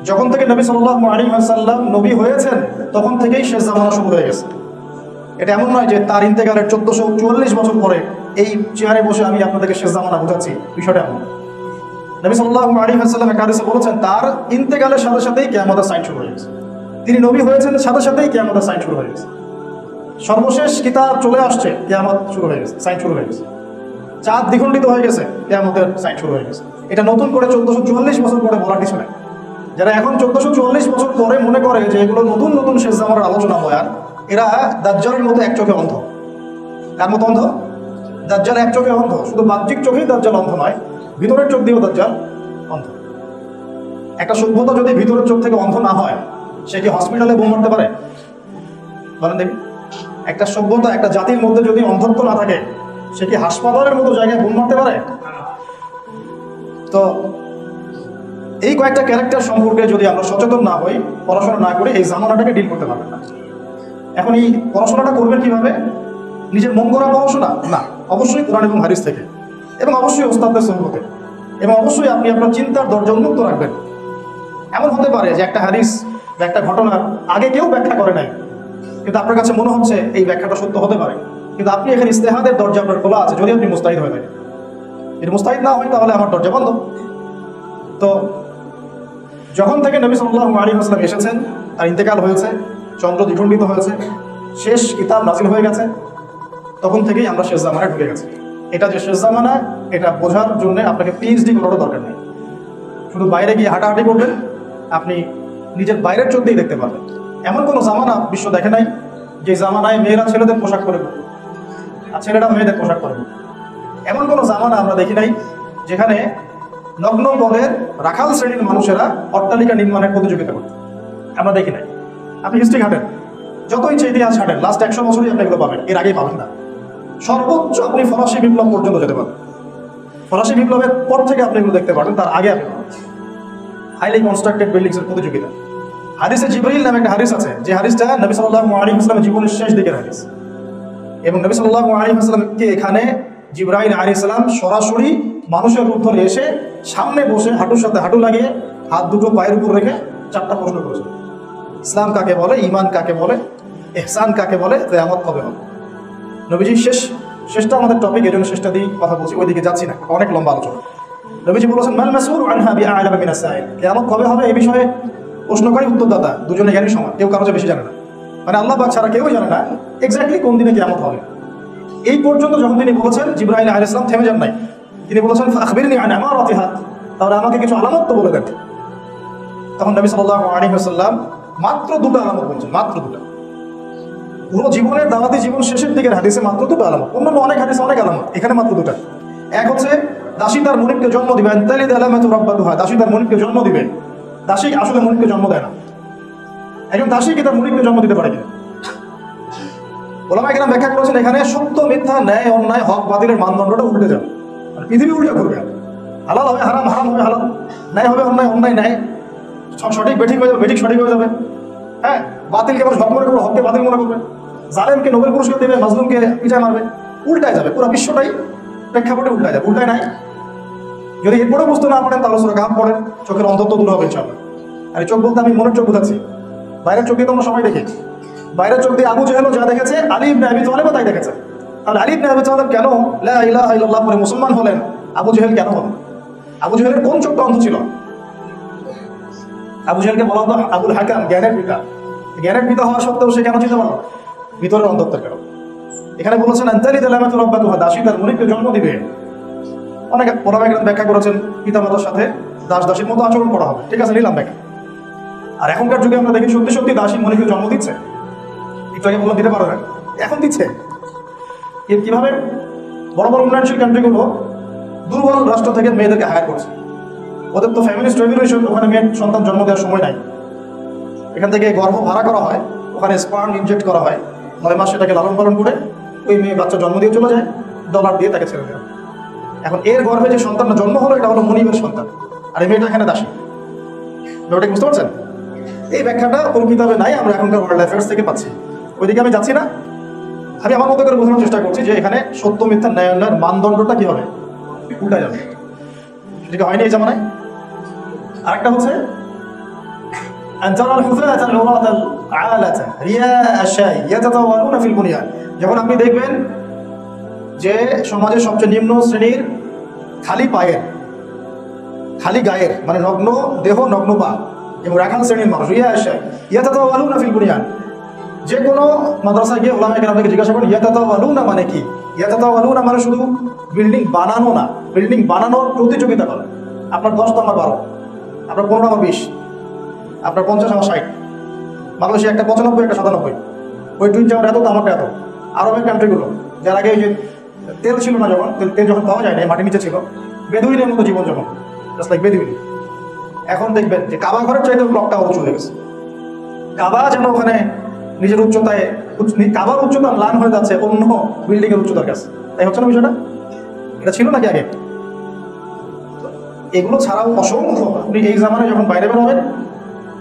যখন থেকে নবী সাল্লাল্লাহু আলাইহি ওয়াসাল্লাম নবী হয়েছেন তখন থেকেই শেষ জামানা শুরু হয়ে গেছে। এটা এমন নয় যে তার ইন্তেকালের 1444 বছর পরে এই চেয়ারে বসে আমি আপনাদেরকে শেষ জামানা বোঝাচ্ছি, বিষয়টা এমন। নবী সাল্লাল্লাহু আলাইহি ওয়াসাল্লাম এক হাদিসে বলেছেন তার ইন্তেকালের সাথে সাথেই কিয়ামতের সাইন শুরু হয়ে গেছে। তিনি নবী হয়েছেন সাথে সাথেই কিয়ামতের সাইন শুরু হয়ে গেছে। সর্বশেষ কিতাব চলে আসছে, কিয়ামত শুরু হয়ে গেছে, সাইন শুরু হয়ে গেছে। চাঁদ দ্বিখণ্ডিত হয়ে গেছে, কিয়ামতের সাইন শুরু হয়ে গেছে। এটা নতুন করে 1444 বছর পরে বলার কিছু নেই। যারা এখন 1444 বছর পরে মনে করে যে এগুলো নতুন নতুন শেষ জামানার আলোচনা বয়ান, এরা দাজ্জালের মতো এক চোখে অন্ধ। কার মতো অন্ধ? দাজ্জাল এক চোখে অন্ধ। শুধু বাহ্যিক চোখেই দাজ্জাল অন্ধ নয়, ভিতরের চোখ দিয়েও দাজ্জাল অন্ধ। একটা সভ্যতা যদি ভিতরের চোখ থেকে অন্ধ না হয়, সে কি হসপিটালে বোম মারতে পারে? বলেন দেখি। একটা সভ্যতা, একটা জাতির মধ্যে যদি অন্ধত্ব না থাকে, সে কি হাসপাতালের মতো জায়গায় বোম মারতে পারে? তো এই কয়েকটা ক্যারেক্টার সম্পর্কে যদি আমরা সচেতন না হই, পড়াশোনা না করে এই জামানাটাকে ডিল করতে পারবেন না। এখন এই পড়াশোনাটা করবেন কিভাবে? নিজের মন করা পড়াশোনা না, অবশ্যই কোরআন এবং হাদিস থেকে, এবং অবশ্যই ওস্তাদদের সুন্নতে, এবং অবশ্যই আপনি আপনার চিন্তার দরজা উন্মুক্ত রাখবেন। এমন হতে পারে যে একটা হাদিস বা একটা ঘটনার আগে কেউ ব্যাখ্যা করে নাই, কিন্তু আপনার কাছে মনে হচ্ছে এই ব্যাখ্যাটা সত্য হতে পারে, কিন্তু আপনি এখানে ইস্তেহাদের দরজা আপনার খোলা আছে, যদি আপনি মুস্তাহিদ হয়ে থাকেন। যদি মুস্তাহিদ না হয় তাহলে আমার দরজা বন্ধ। তো যখন থেকে নবী সাল্লাল্লাহু আলাইহি ওয়াসাল্লাম এসেছেন, তার ইন্তেকাল হয়েছে, চন্দ্র দ্বিখণ্ডিত হয়েছে, শেষ কিতাব নাজিল হয়ে গেছে, তখন থেকেই আমরা শেষ জামানায় ঢুকে গেছি। এটা যে শেষ জামানা, এটা বোঝার জন্য আপনাকে পিএইচডি করারও দরকার নেই। শুধু বাইরে গিয়ে হাঁটাহাঁটি করবেন, আপনি নিজের বাইরের চোখ দিয়ে দেখতে পারবেন। এমন কোনো জামানা বিশ্ব দেখে নাই যে জামানায় মেয়েরা ছেলেদের পোশাক পরে ঘুরবে আর ছেলেরা মেয়েদের পোশাক পরে ঘুরবে। এমন কোনো জামানা আমরা দেখি নাই যেখানে নগ্ন পদের রাখাল শ্রেণীর মানুষেরা অট্টালিকা নির্মাণের প্রতিযোগিতা করত, আমরা দেখি নাই। আপনি হিস্ট্রি ঘাটেন, যত ইচ্ছে ইতিহাস ঘাটেন, লাস্ট 100 বছরই আপনি এগুলো পাবেন, এর আগেই পাবেন না। সর্বোচ্চ আপনি ফরাসি বিপ্লব পর্যন্ত যেতে পারেন, ফরাসি বিপ্লবের পর থেকে আপনি এগুলো দেখতে পারেন, তার আগে আপনি হাইলি কনস্ট্রাক্টেড বিল্ডিংস এর প্রতিযোগিতা। হাদিসে জিবরিল নামে একটা হাদিস আছে, যে হাদিসটা নবী সাল্লাল্লাহু আলাইহি ওয়াসাল্লামের জীবনের শেষ দিকের হাদিস, এবং নবী সাল্লাল্লাহু আলাইহি ওয়াসাল্লামকে এখানে জিবরাইল আলাইহিস সালাম সরাসরি মানুষের রূপ ধরে এসে সামনে বসে হাঁটুর সাথে হাঁটু লাগিয়ে হাত দুটো পায়ের উপর রেখে 4টা প্রশ্ন করেছে। ইসলাম কাকে বলে, ঈমান কাকে বলে, ইহসান কাকে বলে, কিয়ামত কবে হবে। নবীজি শেষটা আমাদের টপিক, এজন্য শেষটা দিয়ে কথা বলছি, ওইদিকে যাচ্ছি না, অনেক লম্বা আলোচনা। নবীজি বলেছেন মাল মাসউলু আনহা বিআ'লামা মিনাস সাইল, কিয়ামত কবে হবে এই বিষয়ে প্রশ্নকারী উত্তরদাতা দুজনে জ্ঞানী সমান, কেউ কারো চেয়ে বেশি জানে না। মানে আল্লাহ পাক ছাড়া কেউই জানে না এক্স্যাক্টলি কোন দিনে কিয়ামত হবে। এই পর্যন্ত যখন তিনি বলেছেন, জিবরাইল আলাইহিস সালাম থেমে যান নাই, তিনি বলেছেন ফাখবিরনি আন আমারাতিহা, তাহলে আমাকে কিছু আলামত তো বলে দেন। তখন নবী সাল্লাল্লাহু আলাইহি ওয়াসাল্লাম মাত্র 2টা আলামত বলছেন, মাত্র 2টা। পুরো জীবনের দাওয়াতি জীবন শেষের দিকের হাদিসে মাত্র 2টা আলামত, অন্যান্য অনেক হাদিসে অনেক আলামত, এখানে মাত্র 2টা। এক হচ্ছে দাসী তার মনিবকে জন্ম দিবে, আনতালিদ আলামাতু রাব্বাতুহা, দাসী তার মনিবকে জন্ম দিবে। দাসী আসলে মনিবকে জন্ম দেয় না, একজন দাসী কি তার মনিবকে জন্ম দিতে পারে কিনা? ওলামায়ে কেরাম ব্যাখ্যা করেছেন এখানে সত্য মিথ্যা, ন্যায় অন্যায়, হক বাতিলের মানদণ্ডটা উল্টে যাবে, মানে পৃথিবী উল্টে ঘুরবে। হালাল হবে হারাম, হারাম হবে হালাল, ন্যায় হবে অন্যায়, অন্যায় ন্যায়, সঠিক বেঠিক হয়ে যাবে, বেঠিক সঠিক হয়ে যাবে। হ্যাঁ, বাতিলকে আবার হক মনে করবে, হককে বাতিল মনে করবে, জালেমকে নোবেল পুরস্কার দেবে, মাজলুমকে পিটায় মারবে, উল্টায় যাবে। পুরো বিশ্বটাই প্রেক্ষাপটে উল্টায় যাবে, উল্টায় নাই। যদি এরপরেও বুঝতে না পারেন তাহলে সূরা কাহফ পড়েন, চোখের অন্ধত্ব দূর হবে ইনশাআল্লাহ। আর এই চোখ বলতে আমি মনের চোখ বোঝাচ্ছি, বাইরের চোখ দিয়ে তো আমরা সবাই দেখি। বাইরের চোখ দিয়ে আবু জাহেলও যা দেখেছে, আলী ইবনে আবি তালেবও তাই দেখেছে। তাহলে আলী ইবনে আবি তালেব কেন লা ইলাহা ইল্লাল্লাহ পড়ে মুসলমান হলেন, আবু জাহেল কেন হলেন? আবু জাহেলের কোন চোখটা অন্ধ ছিল? আবু জাহেলকে বলা হতো আবুল হাকাম, জ্ঞানের পিতা। জ্ঞানের পিতা হওয়া সত্ত্বেও সে কেন চিনতে পারল? ভিতরের অন্ধত্বের কারণ। এখানে বলেছেন আনতালিদ আলামাতু রাব্বাতুহা, দাসী তার মনিবকে জন্ম দিবে। অনেক ওলামায়ে ব্যাখ্যা করেছেন পিতামাতার সাথে দাস দাসীর মতো আচরণ করা হবে, ঠিক আছে, নিলাম ব্যাখ্যা। আর এখনকার যুগে আমরা দেখি সত্যি সত্যি দাসী মনিবকে জন্ম দিচ্ছে, একটু আগে বললাম দিতে পারো না, এখন দিচ্ছে। কিভাবে? বড় বড় উন্নয়নশীল কান্ট্রিগুলো দুর্বল রাষ্ট্র থেকে মেয়েদেরকে হায়ার করছে। ওদের তো ফ্যামিলিস্ট রেভলিউশন, ওখানে মেয়ের সন্তান জন্ম দেওয়ার সময় নাই, এখান থেকে গর্ভ ভাড়া করা হয়, ওখানে স্পার্ম ইনজেক্ট করা হয়, 9 মাস সেটাকে লালন পালন করে ওই মেয়ে বাচ্চা জন্ম দিয়ে চলে যায়, ডলার দিয়ে তাকে ছেড়ে দেওয়া। এখন এর গর্ভে যে সন্তানটা জন্ম হলো এটা হলো মনিবের সন্তান, আর এই মেয়েটা এখানে দাসী। ব্যাপারটা বুঝতে পারছেন? এই ব্যাখ্যাটা কোন কিতাবে নাই, আমরা এখনকার ওয়ার্ল্ড অ্যাফেয়ার্স থেকে পাচ্ছি। ওইদিকে আমি যাচ্ছি না, আমি আমার মতো করে বোঝানোর চেষ্টা করছি যে এখানে সত্য মিথ্যা ন্যায় অন্যায়ের মানদণ্ডটা কি হবে, উল্টা যাবে। সেটা হয়নি এই জামানায়। আরেকটা হচ্ছে أن ترى الحفاة العراة العالة رياء الشاي يتطاولون في البنيان। যখন আপনি দেখবেন যে সমাজের সবচেয়ে নিম্ন শ্রেণীর খালি পায়ের, খালি গায়ের, মানে নগ্ন দেহ নগ্ন পা এবং রাখাল শ্রেণীর মানুষ, রিয়া আশাই ইয়াতাতাওয়ালুনা ফিল বুনিয়ান। যে কোনো মাদ্রাসায় গিয়ে ওলামায়ে কেরামকে জিজ্ঞাসা করেন ইয়াতাতাওয়ালুনা মানে কি। ইয়াতাতাওয়ালুনা মানে শুধু বিল্ডিং বানানো না, বিল্ডিং বানানোর প্রতিযোগিতা করে। আপনার 10 আমার 12, আপনার 15 আমার 20, আপনার 50 আমার 60, বাংলাদেশে একটা 95 একটা 97, ওই টুইন আমার এত, আমারটা এত। আরবের কান্ট্রিগুলো যার আগে ওই যে তেল ছিল না, যখন তেল যখন পাওয়া যায় না, মাটির নিচে ছিল, বেদুইনের মতো জীবনযাপন, জাস্ট লাইক বেদুইন। এখন দেখবেন যে কাবা ঘরের চাইতে ব্লকটা আরো চলে গেছে। কাবা যেন ওখানে নিজের উচ্চতায়, কাবার উচ্চতা ম্লান হয়ে যাচ্ছে অন্য বিল্ডিং এর উচ্চতার কাছে। তাই হচ্ছে না বিষয়টা? এটা ছিল নাকি আগে? এগুলো ছাড়াও অসংখ্য, আপনি এই জামানায় যখন বাইরে বের হবেন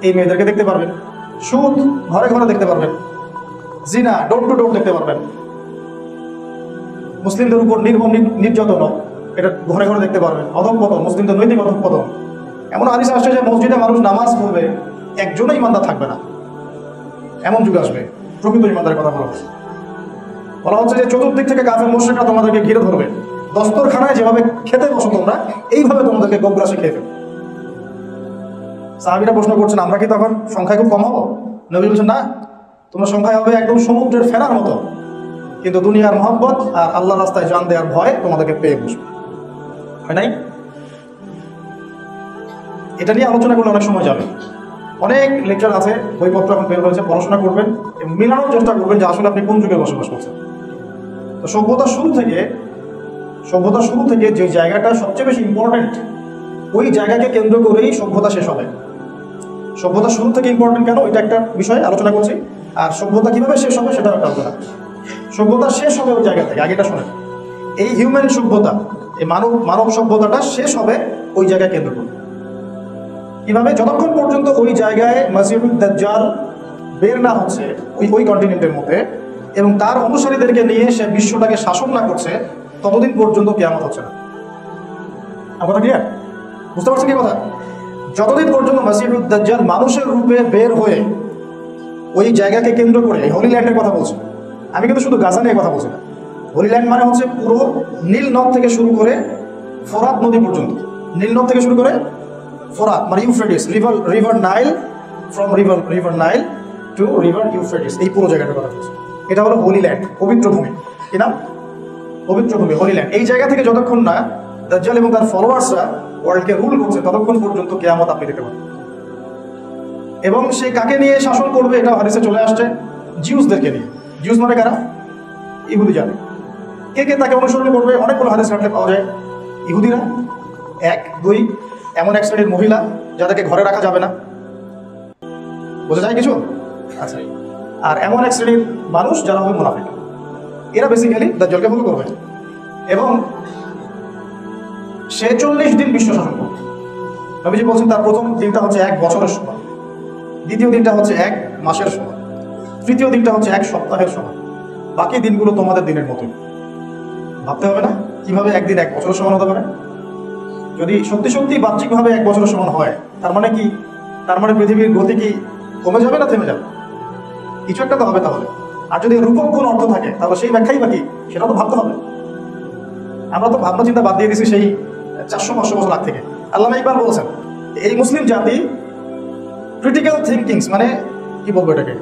এই মেয়েদেরকে দেখতে পারবেন, সুদ ঘরে ঘরে দেখতে পারবেন, জিনা ডোর টু ডোর দেখতে পারবেন, মুসলিমদের উপর নির্মম নির্যাতন এটা ঘরে ঘরে দেখতে পারবেন, অধঃপতন, মুসলিমদের নৈতিক অধঃপতন। এমন হাদিস আসছে যে মসজিদে মানুষ নামাজ পড়বে, একজনও ইমানদার থাকবে না, এমন যুগ আসবে। প্রকৃত ইমানদারের কথা বলা হচ্ছে যে চতুর্দিক থেকে কাফের মুশরিকরা তোমাদেরকে ঘিরে ধরবে, দস্তরখানায় যেভাবে খেতে বসো তোমরা, এইভাবে তোমাদেরকে গোগ্রাসে খেয়ে ফেলবে। সাহাবীরা প্রশ্ন করছেন আমরা কি তখন সংখ্যায় খুব কম হবো? নবী বলছেন না, তোমরা সংখ্যায় হবে একদম সমুদ্রের ফেনার মতো, কিন্তু দুনিয়ার মহব্বত আর আল্লাহ রাস্তায় জান দেওয়ার ভয় তোমাদেরকে পেয়ে বসবে। হয় নাই? এটা নিয়ে আলোচনা করলে অনেক সময় যাবে। অনেক লেকচার আছে, বইপত্র এখন বের হয়েছে, পড়াশোনা করবেন এবং মিলানোর চেষ্টা করবেন যে আসলে আপনি কোন যুগে বসবাস করছেন। তো সভ্যতার শুরু থেকে যে জায়গাটা সবচেয়ে বেশি ইম্পর্টেন্ট, ওই জায়গাকে কেন্দ্র করেই সভ্যতা শেষ হবে। সভ্যতা শুরু থেকে ইম্পর্টেন্ট কেন, এটা একটা বিষয় আলোচনা করছি, আর সভ্যতা কিভাবে শেষ হবে সেটাও একটা আলোচনা। সভ্যতা শেষ হবে ওই জায়গা থেকে, আগেটা শোনেন। এই হিউম্যান সভ্যতা, এই মানব সভ্যতাটা শেষ হবে ওই জায়গায় কেন্দ্র করে। কিভাবে? যতক্ষণ পর্যন্ত ওই জায়গায় মাসিহুদ দাজ্জাল বের না হচ্ছে ওই কন্টিনেন্টের মধ্যে, এবং তার অনুসারীদেরকে নিয়ে সে বিশ্বটাকে শাসন না করছে, ততদিন পর্যন্ত কিয়ামত হচ্ছে না। কথা ক্লিয়ার? বুঝতে পারছেন কি কথা? যতদিন পর্যন্ত মাসিহুদ দাজ্জাল মানুষের রূপে বের হয়ে ওই জায়গাকে কেন্দ্র করে, হোলি ল্যান্ডের কথা বলছি আমি, কিন্তু শুধু গাজা নিয়ে কথা বলছি না। হোলি ল্যান্ড মানে হচ্ছে পুরো নীল নদ থেকে শুরু করে ফোরাত নদী পর্যন্ত। নীল নদ থেকে শুরু করে ফোরাত মানে Euphrates, river Nile, from river Nile to river Euphrates, এই পুরো জায়গাটার কথা বলছি। এটা হলো হোলি ল্যান্ড, পবিত্র ভূমি। কি নাম? পবিত্র ভূমি, হোলি ল্যান্ড। এই জায়গা থেকে যতক্ষণ না দাজ্জাল এবং তার ফলোয়ার্সরা ওয়ার্ল্ডকে রুল করছে, ততক্ষণ পর্যন্ত কিয়ামত আপনি দেখতে পাবেন। এবং সে কাকে নিয়ে শাসন করবে এটা হাদিসে চলে আসছে, জিউসদেরকে নিয়ে। জিউস মানে কারা? ইহুদি জাতি। কে কে তাকে অনুসরণ করবে? অনেকগুলো হাদিস ঘাটলে পাওয়া যায়। ইহুদিরা 1, 2, এমন এক শ্রেণীর মহিলা যাদেরকে ঘরে রাখা যাবে না, বোঝা যায় কিছু? আচ্ছা। আর এমন এক শ্রেণীর মানুষ যারা হবে মুনাফিক, এরা বেসিক্যালি দাজ্জালকে ফলো করবে। এবং সে 40 দিন বিশ্ব শাসন করবে। নবীজি বলছেন তার প্রথম দিনটা হচ্ছে 1 বছরের সময়, দ্বিতীয় দিনটা হচ্ছে 1 মাসের সময়, তৃতীয় দিনটা হচ্ছে 1 সপ্তাহের সময়, বাকি দিনগুলো তোমাদের দিনের মতোই। ভাবতে হবে না কিভাবে একদিন 1 বছরের সমান হতে পারে? যদি সত্যি সত্যি বাহ্যিকভাবে 1 বছরের সমান হয়, তার মানে কি? তার মানে পৃথিবীর গতি কি কমে যাবে না থেমে যাবে? কিছু একটা তো হবে তাহলে। আর যদি রূপক গুণ অর্থ থাকে, তাহলে সেই ব্যাখ্যাই বাকি, সেটা তো ভাবতে হবে। আমরা তো ভাবনা চিন্তা বাদ দিয়ে দিয়েছি সেই 400-500 বছর আগ থেকে। আল্লামা ইকবাল বলছেন এই মুসলিম জাতি ক্রিটিক্যাল থিঙ্কিংস মানে কি বলবো এটাকে,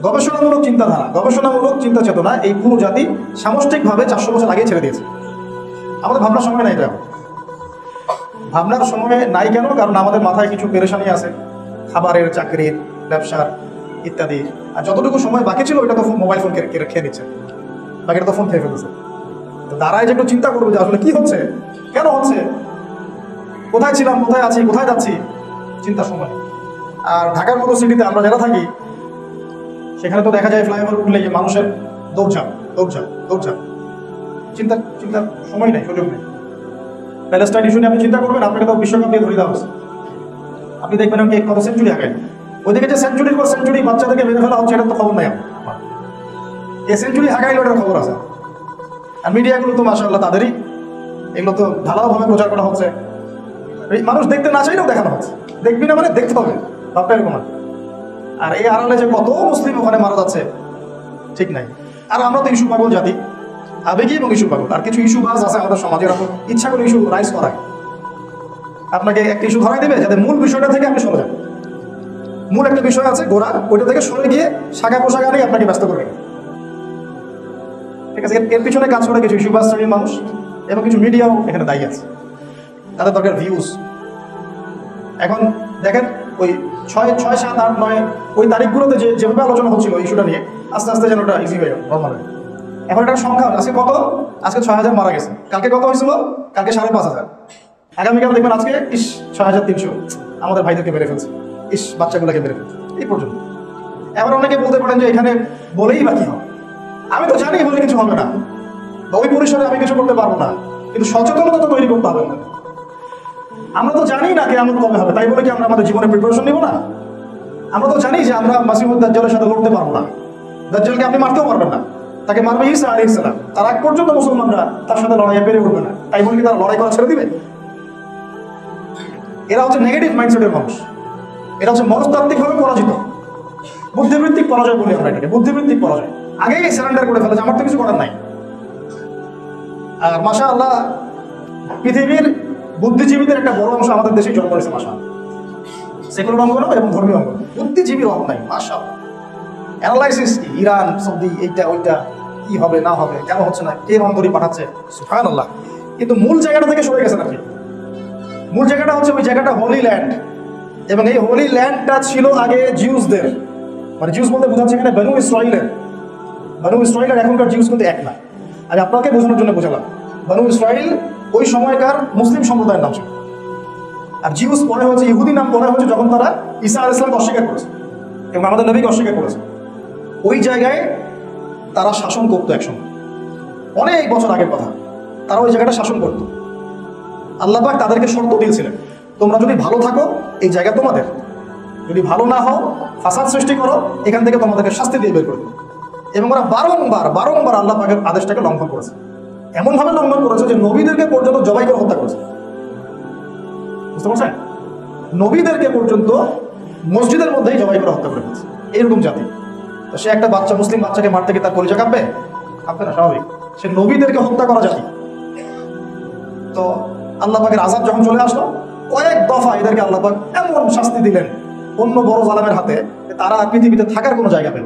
গবেষণামূলক চিন্তাধারা, গবেষণামূলক চিন্তা চেতনা, এই পুরো জাতি সামষ্টিকভাবে 400 বছর আগে ছেড়ে দিয়েছে। আমাদের ভাবনার সময় নাই। এটা ভাবনার সময় নাই কেন? কারণ আমাদের মাথায় কিছু পেরেশানি আছে, খাবারের, চাকরির, ব্যবসার ইত্যাদি। আর যতটুকু সময় বাকি ছিল ওইটা তো মোবাইল ফোন খেয়ে নিচ্ছে, বাকিটা তো ফোন খেয়ে ফেলতেছে। তো দাঁড়ায় যে একটু চিন্তা করবো যে আসলে কি হচ্ছে, কেন হচ্ছে, কোথায় ছিলাম, কোথায় আছি, কোথায় যাচ্ছি, চিন্তার সময়। আর ঢাকার মতো সিটিতে আমরা যারা থাকি, সেখানে তো দেখা যায় ফ্লাইওভার উঠলে যে মানুষের দৌড়ঝাঁপ, চিন্তার সময় নেই, সুযোগ নেই। প্যালেস্টাইন ইস্যু নিয়ে আপনি চিন্তা করবেন, আপনাকে তো বিশ্বকাপ দিয়ে ধরে দেওয়া হচ্ছে। আপনি দেখবেন আমি কত সেঞ্চুরি হাঁকায়, ওইদিকে যে সেঞ্চুরির পর সেঞ্চুরি বাচ্চাদেরকে মেরে ফেলা হচ্ছে, এটার তো খবর নাই। এই সেঞ্চুরি হাঁকাইলো এটার খবর আছে। আর মিডিয়াগুলো তো মাশাআল্লাহ তাদেরই, এগুলো তো ঢালাওভাবে প্রচার করা হচ্ছে। এই মানুষ দেখতে না চাইলেও দেখানো হচ্ছে। দেখবি না মানে দেখতে হবে, ভাবটা এরকম না। আর এই আড়ালে যে কত মুসলিম ওখানে মারা যাচ্ছে ঠিক নাই। আর আমরা তো ইস্যু পাগল জাতি, আবেগী এবং ইস্যু পাগল। আর কিছু ইস্যু বাস আছে আমাদের সমাজে, এরকম ইচ্ছা করে ইস্যু রাইজ করায়, আপনাকে একটা ইস্যু ধরাই দেবে যাতে মূল বিষয়টা থেকে আপনি সরে যান। মূল একটা বিষয় আছে গোড়া, ওইটা থেকে সরে গিয়ে শাখা পোশাকা নিয়ে আপনাকে ব্যস্ত করবে। ঠিক আছে, এর পিছনে কাজ করে কিছু ইস্যু বাস শ্রেণীর মানুষ এবং কিছু মিডিয়াও এখানে দায়ী আছে, তাদের দরকার ভিউজ। এখন দেখেন ওই 6, 7, 8, 9 ওই তারিখগুলোতে যেভাবে আলোচনা হচ্ছিল ইস্যুটা নিয়ে, আস্তে আস্তে যেন ওটা ইজি হয়ে গেল নর্মাল। এখন এটার সংখ্যা আজকে কত? আজকে 6,000 মারা গেছে। কালকে কত হয়েছিল? কালকে 5,500। আগামীকাল দেখবেন আজকে 6,300 আমাদের ভাইদেরকে মেরে ফেলছে, বাচ্চাগুলোকে মেরে ফেলছে, এই পর্যন্ত। এবার অনেকে বলতে পারেন যে এখানে বলেই বা কি হবে, আমি তো জানি বলে কিছু হবে না, ওই পরিসরে আমি কিছু করতে পারবো না, কিন্তু সচেতনতা তো তৈরি করতে হবে। আমরা তো জানি না কেয়ামত কবে হবে, তাই বলে কি আমরা আমাদের জীবনে প্রিপারেশন নিব না? আমরা তো জানি যে আমরা মাসিহুদ দাজ্জালের সাথে লড়তে পারবো না, দাজ্জালকে আপনি মারতেও পারবেন না, তাকে মারবে ঈসা আলাইহিস সালাম। তার আগ পর্যন্ত মুসলমানরা তার সাথে লড়াইয়ে পেরে উঠবে না, তাই বলে কি তারা লড়াই করা ছেড়ে দিবে? এরা হচ্ছে নেগেটিভ মাইন্ডসেটের মানুষ, এটা হচ্ছে মনস্তাত্ত্বিকভাবে পরাজিত, বুদ্ধিবৃত্তিক পরাজয় বলি আমরা এটাকে, বুদ্ধিবৃত্তিক পরাজয়। আগেই সারেন্ডার করে ফেলেছে, আমার তো কিছু করার নাই। আর মাশাআল্লাহ পৃথিবীর বুদ্ধিজীবীদের একটা বড় অংশ আমাদের দেশে জন্ম হয়েছে, মাশাআল্লাহ, সেকুলার অঙ্গন এবং ধর্মীয় অঙ্গন, বুদ্ধিজীবীর অভাব নাই, মাশাআল্লাহ। অ্যানালাইসিস কি, ইরান সৌদি এইটা ওইটা কি হবে না হবে, কেন হচ্ছে না, কে রন্ধরি পাঠাচ্ছে, সুবহানাল্লাহ। কিন্তু মূল জায়গাটা থেকে সরে গেছে নাকি? মূল জায়গাটা হচ্ছে ওই জায়গাটা হোলি ল্যান্ড, এবং এই হোলি ল্যান্ডটা ছিল আগে জিউসদের, মানে জিউস বলতে বোঝাচ্ছে এখানে বনু ইসরাইলের। বনু ইসরাইলের এখনকার জিউস কিন্তু এক না, আমি আপনাকে বোঝানোর জন্য বোঝালাম। বনু ইসরাইল ওই সময়কার মুসলিম সম্প্রদায়ের নাম ছিল, আর জিউস পরে হচ্ছে, ইহুদি নাম পরে হচ্ছে যখন তারা ঈসা আলাইহিস সালামকে অস্বীকার করেছে এবং আমাদের নবীকে অস্বীকার করেছে। ওই জায়গায় তারা শাসন করতো একসময়, অনেক বছর আগের কথা, তারা ওই জায়গাটা শাসন করতো। আল্লাহ পাক তাদেরকে শর্ত দিয়েছিলেন, তোমরা যদি ভালো থাকো এই জায়গা তোমাদের, যদি ভালো না হও ফাসাদ সৃষ্টি করো, এখান থেকে তোমাদেরকে শাস্তি দিয়ে বের করে দেবে। এবং ওরা বারংবার আল্লাহ পাকের আদেশটাকে লঙ্ঘন করেছে, এমনভাবে লঙ্ঘন করেছে যে নবীদেরকে পর্যন্ত জবাই করে হত্যা করেছে। বুঝতে পারছেন? নবীদেরকে পর্যন্ত মসজিদের মধ্যেই জবাই করে হত্যা করে ফেলছে, এইরকম জাতি। তো সে একটা বাচ্চা, মুসলিম বাচ্চাকে মারতে গিয়ে তার কলিজা কাঁপবে? কাঁপবে না, স্বাভাবিক। সে নবীদেরকে হত্যা করা জাতি। তো আল্লাহ পাকের আযাব যখন চলে আসলো, কয়েক দফা এদেরকে আল্লাহ পাক এমন শাস্তি দিলেন অন্য বড় জালেমের হাতে, তারা পৃথিবীতে থাকার কোনো জায়গা পেল।